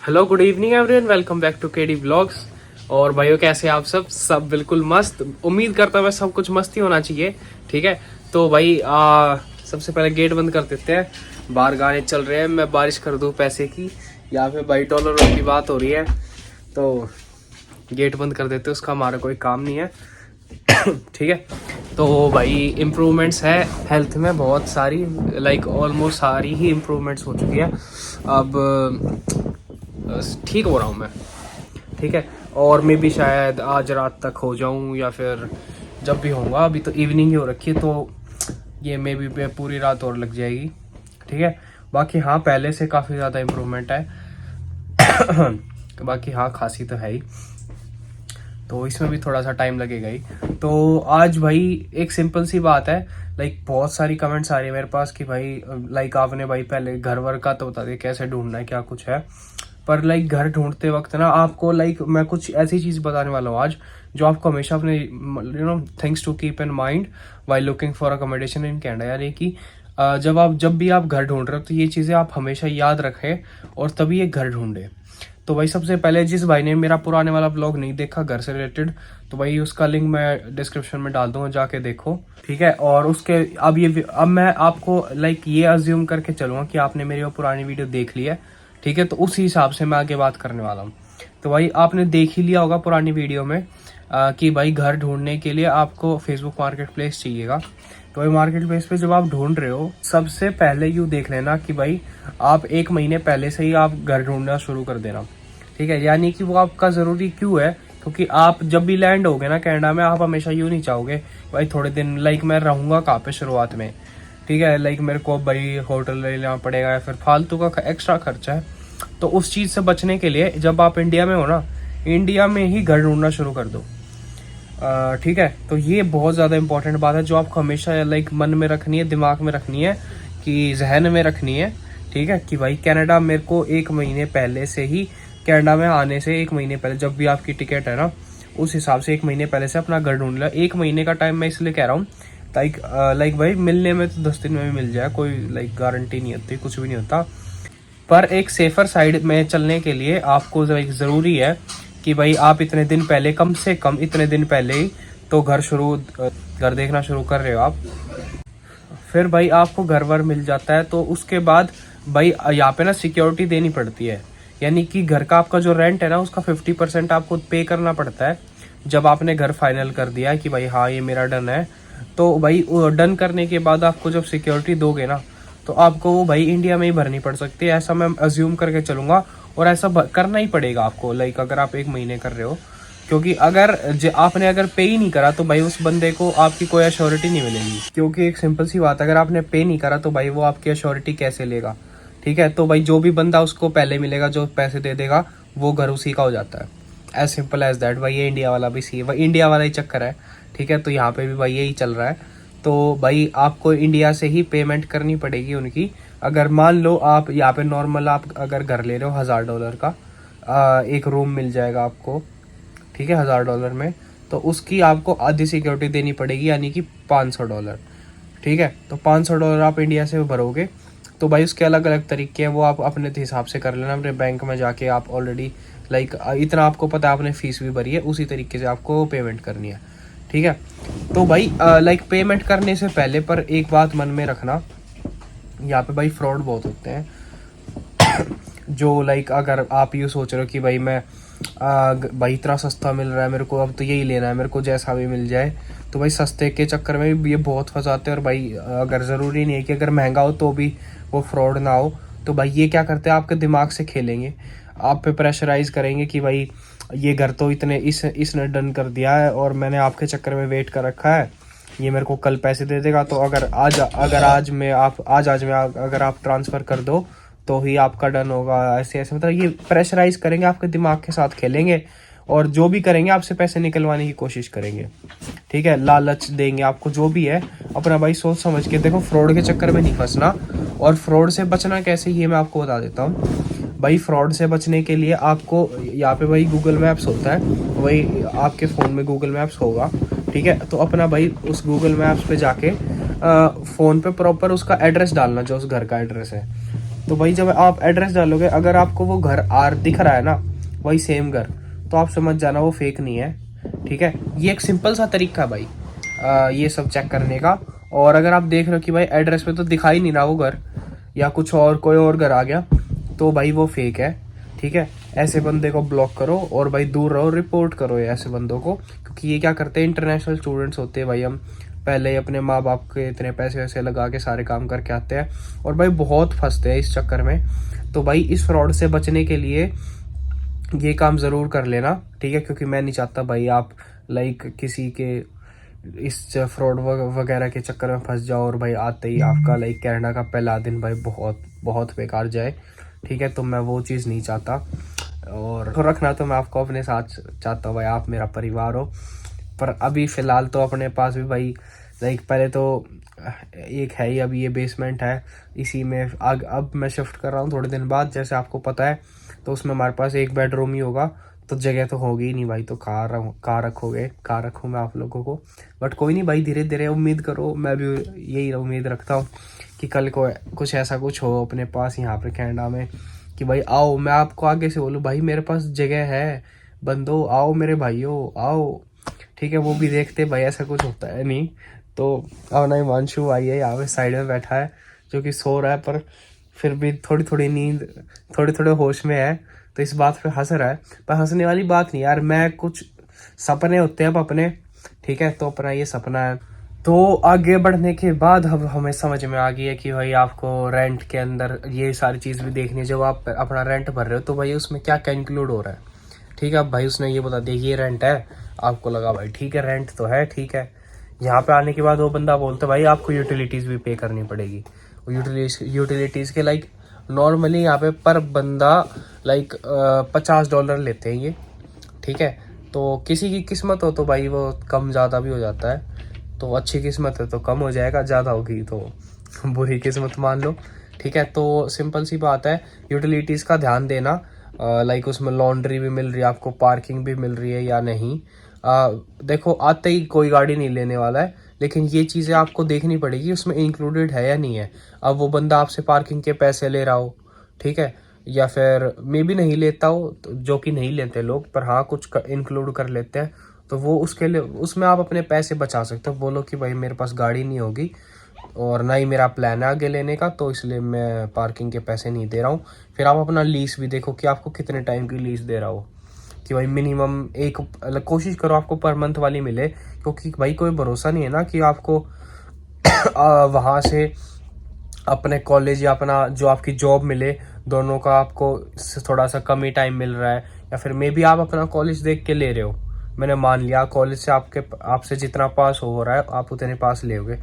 Hello good evening everyone, welcome back to KD vlogs. और भाइयों कैसे आप सब बिल्कुल मस्त। उम्मीद करता हूँ सब कुछ मस्त ही होना चाहिए। ठीक है, तो भाई सबसे पहले गेट बंद कर देते हैं। बाहर गाने चल रहे हैं, मैं बारिश कर दूँ पैसे की। यहाँ पे भाई डॉलरों की बात हो रही है, तो गेट बंद कर देते हैं, उसका हमारा कोई काम नहीं है। ठीक है, तो भाई इम्प्रूवमेंट्स है हेल्थ में बहुत सारी, लाइक ऑलमोस्ट सारी ही इम्प्रूवमेंट्स हो चुकी है। अब ठीक हो रहा हूँ मैं। ठीक है, और मैं भी शायद आज रात तक हो जाऊँ या फिर जब भी होऊंगा। अभी तो इवनिंग ही हो रखी है, तो ये मे भी पूरी रात और लग जाएगी। ठीक है, बाकी हाँ पहले से काफ़ी ज़्यादा इम्प्रूवमेंट है। बाकी हाँ खांसी तो है ही, तो इसमें भी थोड़ा सा टाइम लगेगा ही। तो आज भाई एक सिंपल सी बात है, लाइक बहुत सारी कमेंट्स आ रही है मेरे पास कि भाई लाइक आपने भाई पहले घर वर का तो बता दिया कैसे ढूंढना है क्या कुछ है, पर लाइक घर ढूंढते वक्त ना आपको लाइक मैं कुछ ऐसी चीज़ बताने वाला हूँ आज जो आपको हमेशा अपने things to keep in mind while looking for accommodation in Canada. यानी कि जब भी आप घर ढूंढ रहे हो तो ये चीज़ें आप हमेशा याद रखें और तभी ये घर ढूंढे। तो भाई सबसे पहले जिस भाई ने मेरा पुराने वाला ब्लॉग नहीं देखा घर से रिलेटेड, तो भाई उसका लिंक मैं डिस्क्रिप्शन में डाल दूंगा, जाके देखो। ठीक है, और उसके अब मैं आपको लाइक ये अज्यूम करके चलूंगा कि आपने मेरी वो पुरानी वीडियो देख ली है। ठीक है, तो उसी हिसाब से मैं आगे बात करने वाला हूँ। तो भाई आपने देख ही लिया होगा पुरानी वीडियो में कि भाई घर ढूंढने के लिए आपको फेसबुक मार्केट प्लेस चाहिएगा। तो भाई मार्केट प्लेस पे जब आप ढूंढ रहे हो सबसे पहले यूँ देख लेना कि भाई आप 1 महीने पहले से ही आप घर ढूंढना शुरू कर देना। ठीक है, यानी कि वो आपका ज़रूरी क्यों है, क्योंकि आप जब भी लैंड होगे ना कनाडा में, आप हमेशा यूँ नहीं चाहोगे भाई थोड़े दिन लाइक मैं रहूँगा कहाँ पे शुरुआत में। ठीक है, लाइक मेरे को भाई होटल ले लेना पड़ेगा या फिर फालतू का एक्स्ट्रा खर्चा है। तो उस चीज़ से बचने के लिए जब आप इंडिया में हो ना, इंडिया में ही घर ढूंढना शुरू कर दो। ठीक है, तो ये बहुत ज़्यादा इंपॉर्टेंट बात है जो आपको हमेशा लाइक मन में रखनी है, दिमाग में रखनी है, कि जहन में रखनी है। ठीक है, कि भाई कनाडा मेरे को 1 महीने पहले से ही, कनाडा में आने से 1 महीने पहले जब भी आपकी टिकट है ना, उस हिसाब से 1 महीने पहले से अपना घर ढूंढ लिया। 1 महीने का टाइम मैं इसलिए कह रहा हूँ लाइक भाई मिलने में तो 10 दिन में भी मिल जाए, कोई लाइक गारंटी नहीं होती, कुछ भी नहीं होता। पर एक सेफर साइड में चलने के लिए आपको ज़रूरी है कि भाई आप इतने दिन पहले, कम से कम इतने दिन पहले ही तो घर देखना शुरू कर रहे हो आप। फिर भाई आपको घर वर मिल जाता है, तो उसके बाद भाई यहाँ पे ना सिक्योरिटी देनी पड़ती है। यानी कि घर का आपका जो रेंट है ना, उसका 50% आपको पे करना पड़ता है जब आपने घर फाइनल कर दिया है कि भाई हाँ ये मेरा डन है। तो भाई डन करने के बाद आपको जब सिक्योरिटी दोगे ना, तो आपको वो भाई इंडिया में ही भरनी पड़ सकती है, ऐसा मैं अज्यूम करके चलूंगा। और ऐसा करना ही पड़ेगा आपको, लाइक अगर आप 1 महीने कर रहे हो, क्योंकि अगर आपने अगर पे ही नहीं करा तो भाई उस बंदे को आपकी कोई अश्योरिटी नहीं मिलेगी। क्योंकि एक सिंपल सी बात, अगर आपने पे नहीं करा तो भाई वो आपकी अश्योरिटी कैसे लेगा। ठीक है, तो भाई जो भी बंदा उसको पहले मिलेगा, जो पैसे दे देगा, वो घर उसी का हो जाता है। As simple as that. भाई ये इंडिया वाला भी सी है, भाई इंडिया वाला ही चक्कर है। ठीक है, तो यहाँ पे भी भाई यही चल रहा है। तो भाई आपको इंडिया से ही पेमेंट करनी पड़ेगी उनकी। अगर मान लो आप यहाँ पे नॉर्मल आप अगर घर ले रहे हो $1000 का, एक रूम मिल जाएगा आपको। ठीक है, $1000 में, तो उसकी आपको आधी सिक्योरिटी देनी पड़ेगी, यानी कि $500। ठीक है, तो $500 आप इंडिया से भरोगे, तो भाई उसके अलग अलग तरीके हैं, वो आप अपने हिसाब से कर लेना। अपने बैंक में जाके आप ऑलरेडी लाइक इतना आपको पता है, आपने फीस भी भरी है, उसी तरीके से आपको पेमेंट करनी है। ठीक है, तो भाई लाइक पेमेंट करने से पहले पर एक बात मन में रखना, यहाँ पे भाई फ्रॉड बहुत होते हैं। जो लाइक अगर आप ये सोच रहे हो कि भाई मैं भाई इतना सस्ता मिल रहा है मेरे को, अब तो यही लेना है मेरे को, जैसा भी मिल जाए, तो भाई सस्ते के चक्कर में भी ये बहुत फंसाते हैं। और भाई अगर ज़रूरी नहीं है कि अगर महंगा हो तो भी वो फ्रॉड ना हो, तो भाई ये क्या करते हैं, आपके दिमाग से खेलेंगे, आप पे प्रेशराइज करेंगे कि भाई ये घर तो इतने इसने डन कर दिया है और मैंने आपके चक्कर में वेट कर रखा है, ये मेरे को कल पैसे दे देगा, तो अगर आज में अगर आप ट्रांसफ़र कर दो तो ही आपका डन होगा। ऐसे ऐसे मतलब ये प्रेशराइज करेंगे, आपके दिमाग के साथ खेलेंगे, और जो भी करेंगे आपसे पैसे निकलवाने की कोशिश करेंगे। ठीक है, लालच देंगे आपको, जो भी है अपना भाई सोच समझ के देखो, फ्रॉड के चक्कर में नहीं फंसना। और फ्रॉड से बचना कैसे, ये मैं आपको बता देता हूँ। भाई फ्रॉड से बचने के लिए आपको यहाँ पे भाई गूगल मैप्स होता है, वही आपके फ़ोन में गूगल मैप्स होगा। ठीक है, तो अपना भाई उस गूगल मैप्स पे जाके फ़ोन पे प्रॉपर उसका एड्रेस डालना, जो उस घर का एड्रेस है। तो भाई जब आप एड्रेस डालोगे, अगर आपको वो घर आर दिख रहा है ना, वही सेम घर, तो आप समझ जाना वो फेक नहीं है। ठीक है, ये एक सिंपल सा तरीका है भाई ये सब चेक करने का। और अगर आप देख रहे हो कि भाई एड्रेस पे तो दिखाई नहीं रहा वो घर, या कुछ और कोई और घर आ गया, तो भाई वो फेक है। ठीक है, ऐसे बंदे को ब्लॉक करो और भाई दूर रहो, रिपोर्ट करो ये ऐसे बंदों को, क्योंकि ये क्या करते हैं, इंटरनेशनल स्टूडेंट्स होते हैं भाई। हम पहले ही अपने माँ बाप के इतने पैसे वैसे लगा के सारे काम करके आते हैं, और भाई बहुत फंसते हैं इस चक्कर में। तो भाई इस फ्रॉड से बचने के लिए ये काम ज़रूर कर लेना। ठीक है, क्योंकि मैं नहीं चाहता भाई आप किसी के इस फ्रॉड वगैरह के चक्कर में फंस जाओ, और भाई आते ही आपका कनाडा का पहला दिन भाई बहुत बहुत बेकार जाए। ठीक है, तो मैं वो चीज़ नहीं चाहता, और तो रखना तो मैं आपको अपने साथ चाहता हूँ भाई, आप मेरा परिवार हो। पर अभी फ़िलहाल तो अपने पास भी भाई पहले तो एक है ही, अभी ये बेसमेंट है, इसी में अब मैं शिफ्ट कर रहा हूँ थोड़े दिन बाद, जैसे आपको पता है। तो उसमें हमारे पास एक बेडरूम ही होगा, तो जगह तो होगी ही नहीं भाई, तो कार रखूँ मैं आप लोगों को। बट कोई नहीं भाई, धीरे धीरे उम्मीद करो, मैं भी यही उम्मीद रखता हूँ कि कल को कुछ ऐसा कुछ हो अपने पास यहाँ पे कनाडा में, कि भाई आओ, मैं आपको आगे से बोलूँ भाई मेरे पास जगह है, बंदो आओ मेरे भाइयों आओ। ठीक है, वो भी देखते भाई ऐसा कुछ होता है नहीं। तो अपना हिमांशु भाई है यहाँ पे साइड में बैठा है, जो कि सो रहा है, पर फिर भी थोड़ी थोड़ी नींद, थोड़े थोड़े होश में है, तो इस बात पे हंस रहा है। पर हंसने वाली बात नहीं यार, मैं कुछ सपने होते हैं अब अपने। ठीक है, तो अपना ये सपना है। तो आगे बढ़ने के बाद अब हमें समझ में आ गई है कि भाई आपको रेंट के अंदर ये सारी चीज़ भी देखनी है। जब आप अपना रेंट भर रहे हो तो भाई उसमें क्या क्या इंक्लूड हो रहा है। ठीक है, अब भाई उसने ये बता दिया ये रेंट है, आपको लगा भाई ठीक है रेंट तो है, ठीक है। यहाँ पे आने के बाद वो बंदा बोलता है भाई आपको यूटिलिटीज़ भी पे करनी पड़ेगी। यूटिलिटीज़ के नॉर्मली यहाँ पे पर बंदा $50 लेते हैं ये। ठीक है, तो किसी की किस्मत हो तो भाई वो कम ज़्यादा भी हो जाता है, तो अच्छी किस्मत है तो कम हो जाएगा, ज़्यादा होगी तो बुरी किस्मत मान लो। ठीक है, तो सिंपल सी बात है, यूटिलिटीज़ का ध्यान देना। उसमें लॉन्ड्री भी मिल रही है आपको, पार्किंग भी मिल रही है या नहीं। देखो आते ही कोई गाड़ी नहीं लेने वाला है, लेकिन ये चीज़ें आपको देखनी पड़ेगी उसमें इंक्लूडेड है या नहीं है। अब वो बंदा आपसे पार्किंग के पैसे ले रहा हो, ठीक है, या फिर मे भी नहीं लेता हो, तो जो कि नहीं लेते लोग, पर हाँ कुछ इंक्लूड कर लेते हैं, तो वो उसके लिए उसमें आप अपने पैसे बचा सकते हो। बोलो कि भाई मेरे पास गाड़ी नहीं होगी और ना ही मेरा प्लान है आगे लेने का, तो इसलिए मैं पार्किंग के पैसे नहीं दे रहा हूँ। फिर आप अपना लीज भी देखो कि आपको कितने टाइम की लीज दे रहा हो, कि भाई मिनिमम एक कोशिश करो आपको पर मंथ वाली मिले, क्योंकि भाई कोई भरोसा नहीं है ना कि आपको वहाँ से अपने कॉलेज या अपना जो आपकी जॉब मिले, दोनों का आपको थोड़ा सा कम ही टाइम मिल रहा है, या फिर मे बी आप अपना कॉलेज देख के ले रहे हो। मैंने मान लिया कॉलेज से आपसे जितना पास हो रहा है आप उतने पास लेोगे,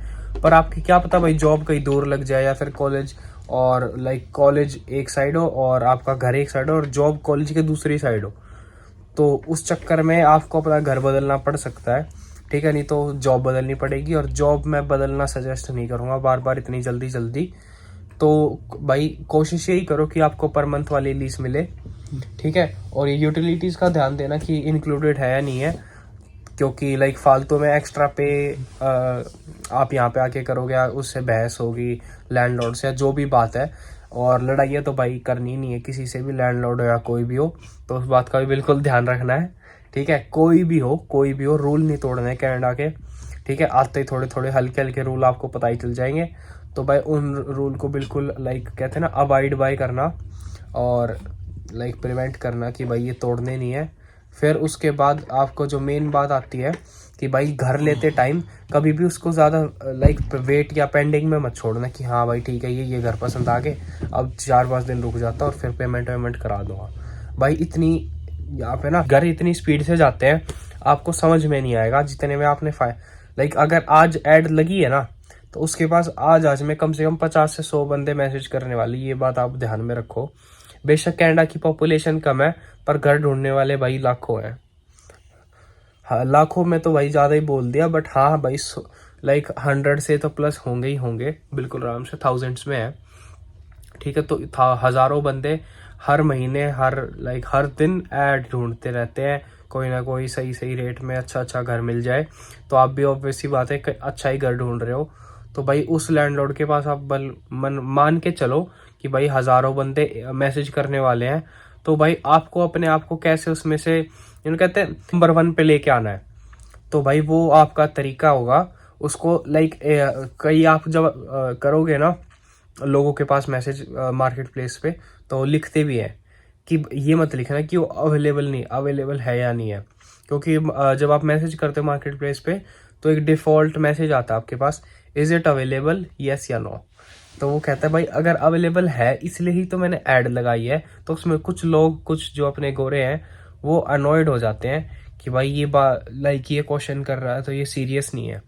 पर आपकी क्या पता भाई जॉब कहीं दूर लग जाए, या फिर कॉलेज और कॉलेज एक साइड हो और आपका घर एक साइड हो और जॉब कॉलेज के दूसरी साइड हो, तो उस चक्कर में आपको अपना घर बदलना पड़ सकता है। ठीक है, नहीं तो जॉब बदलनी पड़ेगी, और जॉब मैं बदलना सजेस्ट नहीं करूँगा बार बार इतनी जल्दी। तो भाई कोशिश यही करो कि आपको पर मंथ वाली लीज मिले। ठीक है, और ये यूटिलिटीज़ का ध्यान देना कि इंक्लूडेड है या नहीं है, क्योंकि फालतू में एक्स्ट्रा पे आप यहाँ पे आके करोगे, उससे बहस होगी लैंडलॉर्ड से, जो भी बात है। और लड़ाइयाँ तो भाई करनी नहीं है किसी से भी, लैंडलॉर्ड हो या कोई भी हो, तो उस बात का भी बिल्कुल ध्यान रखना है। ठीक है, कोई भी हो रूल नहीं तोड़ने हैं कनाडा के। ठीक है, आते ही थोड़े थोड़े हल्के हल्के रूल आपको पता ही चल जाएंगे, तो भाई उन रूल को बिल्कुल कहते हैं ना अवॉइड बाय करना, और प्रिवेंट करना कि भाई ये तोड़ने नहीं है। फिर उसके बाद आपको जो मेन बात आती है कि भाई घर लेते टाइम कभी भी उसको ज़्यादा वेट या पेंडिंग में मत छोड़ना कि हाँ भाई ठीक है ये घर पसंद आ गए, अब 4-5 दिन रुक जाता और फिर पेमेंट करा दूंगा। भाई इतनी यहाँ पे ना घर इतनी स्पीड से जाते हैं, आपको समझ में नहीं आएगा जितने में आपने अगर आज ऐड लगी है ना, तो उसके पास आज में कम से कम 50 से 100 बंदे मैसेज करने वाले, ये बात आप ध्यान में रखो। बेशक कनाडा की पॉपुलेशन कम है, पर घर ढूंढने वाले भाई लाखों हैं। हाँ लाखों में तो भाई ज़्यादा ही बोल दिया, बट हाँ भाई 100 से तो प्लस होंगे ही होंगे, बिल्कुल आराम से थाउजेंड्स में है। ठीक है, तो हज़ारों बंदे हर महीने हर दिन ऐड ढूंढते रहते हैं, कोई ना कोई सही रेट में अच्छा घर मिल जाए। तो आप भी ऑब्वियसली बात है अच्छा ही घर ढूंढ रहे हो, तो भाई उस लैंडलॉर्ड के पास आप मान के चलो कि भाई हज़ारों बंदे मैसेज करने वाले हैं, तो भाई आपको अपने आप को कैसे उसमें से कहते हैं नंबर 1 पे लेके आना है। तो भाई वो आपका तरीका होगा उसको लाइक कई आप जब करोगे ना लोगों के पास मैसेज मार्केट प्लेस पे, तो लिखते भी हैं कि ये मत लिखना कि वो अवेलेबल है या नहीं है, क्योंकि जब आप मैसेज करते हो मार्केट प्लेस पे तो एक डिफ़ॉल्ट मैसेज आता है आपके पास, इज़ इट अवेलेबल, येस या नो। तो वो कहता है भाई अगर अवेलेबल है इसलिए ही तो मैंने ऐड लगाई है। तो उसमें कुछ लोग, कुछ जो अपने गोरे हैं, वो अनॉयड हो जाते हैं कि भाई ये बात लाइक ये क्वेश्चन कर रहा है तो ये सीरियस नहीं है।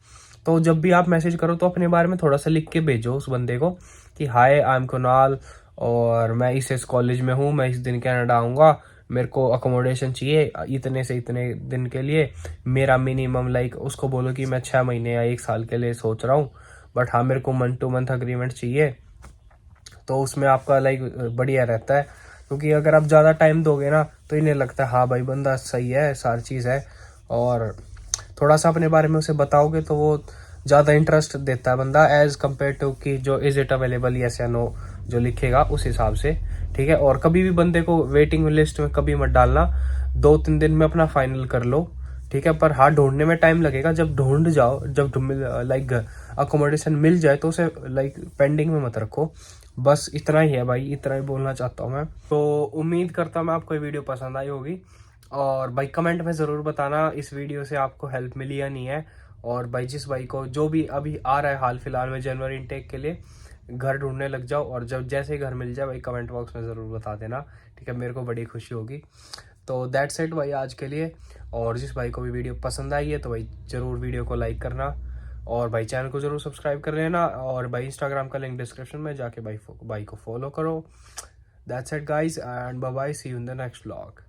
तो जब भी आप मैसेज करो तो अपने बारे में थोड़ा सा लिख के भेजो उस बंदे को कि हाय आई एम कुणाल और मैं इस कॉलेज में हूँ, मैं इस दिन कनाडा आऊँगा, मेरे को अकोमोडेशन चाहिए इतने से इतने दिन के लिए, मेरा मिनिमम लाइक उसको बोलो कि मैं 6 महीने या 1 साल के लिए सोच रहा हूँ, बट हाँ मेरे को मंथ टू मंथ अग्रीमेंट चाहिए। तो उसमें आपका लाइक बढ़िया रहता है, क्योंकि अगर आप ज़्यादा टाइम दोगे ना तो इन्हें लगता है हाँ भाई बंदा सही है, सारी चीज़ है, और थोड़ा सा अपने बारे में उसे बताओगे तो वो ज़्यादा इंटरेस्ट देता है बंदा एज़ कम्पेयर टू कि जो इज़ इट अवेलेबल यस या नो जो लिखेगा उस हिसाब से। ठीक है, और कभी भी बंदे को वेटिंग लिस्ट में कभी मत डालना, 2-3 दिन में अपना फाइनल कर लो। ठीक है, पर हाँ ढूंढने में टाइम लगेगा, जब ढूंढ जाओ, जब लाइक अकोमोडेशन मिल जाए तो उसे लाइक पेंडिंग में मत रखो। बस इतना ही है भाई, इतना ही बोलना चाहता हूँ मैं। तो उम्मीद करता हूँ मैं आपको ये वीडियो पसंद आई होगी, और भाई कमेंट में ज़रूर बताना इस वीडियो से आपको हेल्प मिली या नहीं है। और भाई जिस भाई को जो भी अभी आ रहा है हाल फिलहाल में जनवरी इनटेक के लिए, घर ढूंढने लग जाओ, और जब जैसे ही घर मिल जाए भाई कमेंट बॉक्स में ज़रूर बता देना। ठीक है, मेरे को बड़ी खुशी होगी। तो दैट्स इट भाई आज के लिए। और जिस भाई को भी वीडियो पसंद आई है तो भाई ज़रूर वीडियो को लाइक करना, और भाई चैनल को ज़रूर सब्सक्राइब कर लेना, और भाई इंस्टाग्राम का लिंक डिस्क्रिप्शन में जाके भाई को फॉलो करो। That's it guys, and bye bye, see you in the next vlog.